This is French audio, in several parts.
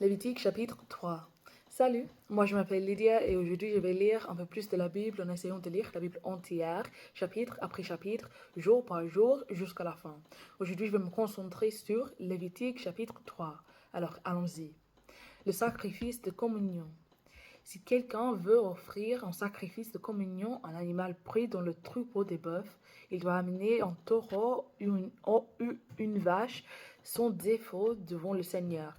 Lévitique chapitre 3. Salut, moi je m'appelle Lydia et aujourd'hui je vais lire un peu plus de la Bible en essayant de lire la Bible entière, chapitre après chapitre, jour par jour jusqu'à la fin. Aujourd'hui je vais me concentrer sur Lévitique chapitre 3. Alors allons-y. Le sacrifice de communion. Si quelqu'un veut offrir en sacrifice de communion un animal pris dans le troupeau des bœufs, il doit amener un taureau ou une vache sans défaut devant le Seigneur.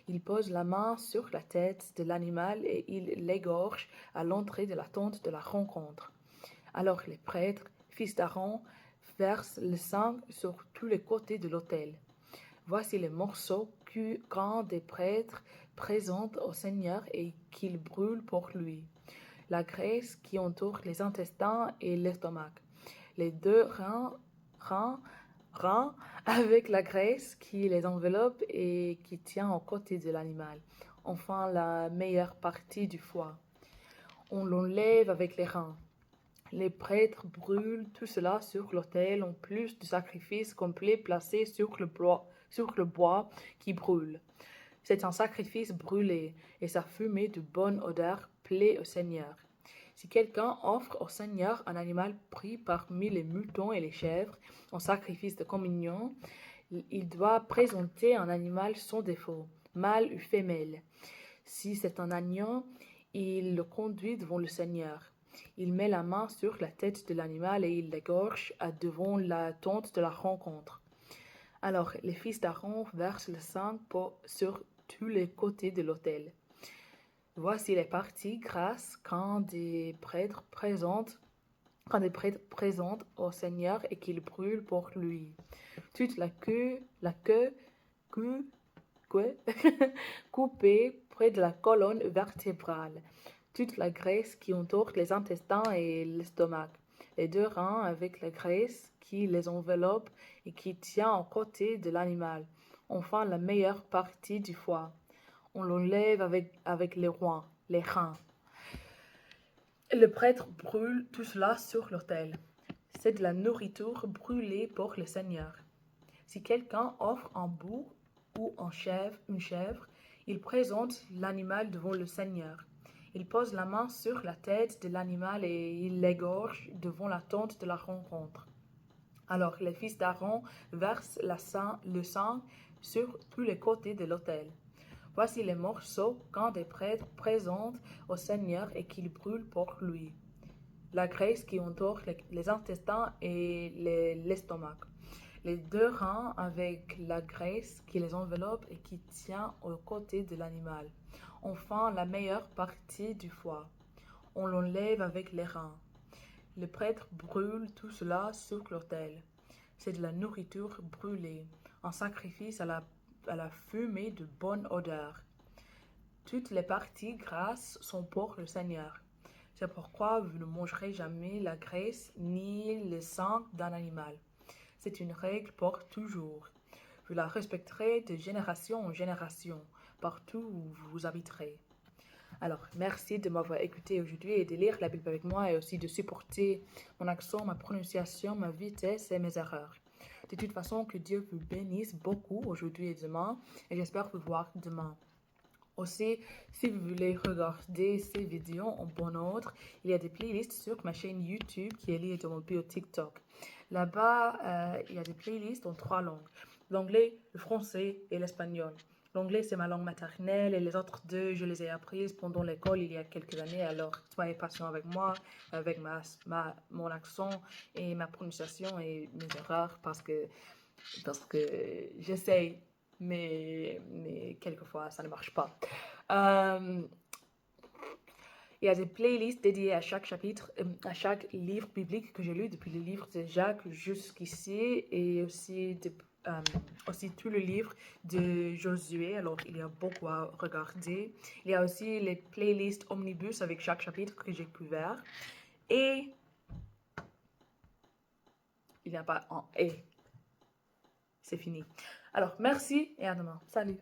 Il pose la main sur la tête de l'animal et il l'égorge à l'entrée de la tente de la rencontre. Alors les prêtres, fils d'Aaron, versent le sang sur tous les côtés de l'autel. Voici les morceaux qu'un des prêtres présente au Seigneur et qu'il brûle pour lui. La graisse qui entoure les intestins et l'estomac. Les deux reins avec la graisse qui les enveloppe et qui tient aux côtés de l'animal. Enfin, la meilleure partie du foie. On l'enlève avec les reins. Les prêtres brûlent tout cela sur l'autel en plus du sacrifice complet placé sur le bois qui brûle. C'est un sacrifice brûlé et sa fumée de bonne odeur plaît au Seigneur. Si quelqu'un offre au Seigneur un animal pris parmi les moutons et les chèvres en sacrifice de communion, il doit présenter un animal sans défaut, mâle ou femelle. Si c'est un agneau, il le conduit devant le Seigneur. Il met la main sur la tête de l'animal et il l'égorge devant la tente de la rencontre. Alors les fils d'Aaron versent le sang sur tous les côtés de l'autel. Voici les parties grasses quand des prêtres présentent au Seigneur et qu'il brûle pour lui. Toute la queue coupée près de la colonne vertébrale. Toute la graisse qui entoure les intestins et l'estomac. Les deux reins avec la graisse qui les enveloppe et qui tient aux côtés de l'animal. Enfin, la meilleure partie du foie. On l'enlève avec les reins. Le prêtre brûle tout cela sur l'autel. C'est de la nourriture brûlée pour le Seigneur. Si quelqu'un offre un bouc ou une chèvre, il présente l'animal devant le Seigneur. Il pose la main sur la tête de l'animal et il l'égorge devant la tente de la rencontre. Alors les fils d'Aaron versent le sang sur tous les côtés de l'autel. Voici les morceaux qu'un des prêtres présente au Seigneur et qu'il brûle pour lui. La graisse qui entoure les intestins et l'estomac. Les deux reins avec la graisse qui les enveloppe et qui tient aux côtés de l'animal. Enfin, la meilleure partie du foie. On l'enlève avec les reins. Le prêtre brûle tout cela sur l'autel. C'est de la nourriture brûlée, un sacrifice à la fumée de bonne odeur. Toutes les parties grasses sont pour le Seigneur. C'est pourquoi vous ne mangerez jamais la graisse ni le sang d'un animal. C'est une règle pour toujours. Vous la respecterez de génération en génération, partout où vous habiterez. Alors, merci de m'avoir écouté aujourd'hui et de lire la Bible avec moi et aussi de supporter mon accent, ma prononciation, ma vitesse et mes erreurs. De toute façon, que Dieu vous bénisse beaucoup aujourd'hui et demain et j'espère vous voir demain. Aussi, si vous voulez regarder ces vidéos en bon ordre, il y a des playlists sur ma chaîne YouTube qui est liée dans mon bio TikTok. Là-bas, il y a des playlists en 3 langues, l'anglais, le français et l'espagnol. L'anglais, c'est ma langue maternelle et les autres 2, je les ai apprises pendant l'école il y a quelques années. Alors, soyez patient avec moi, avec mon accent et ma prononciation et mes erreurs parce que j'essaye, mais quelquefois, ça ne marche pas. Il y a des playlists dédiées à chaque chapitre, à chaque livre biblique que j'ai lu, depuis le livre de Jacques jusqu'ici, et aussi tout le livre de Josué. Alors, il y a beaucoup à regarder. Il y a aussi les playlists omnibus avec chaque chapitre que j'ai couvert. Et il n'y a pas un « et ». C'est fini. Alors, merci et à demain. Salut.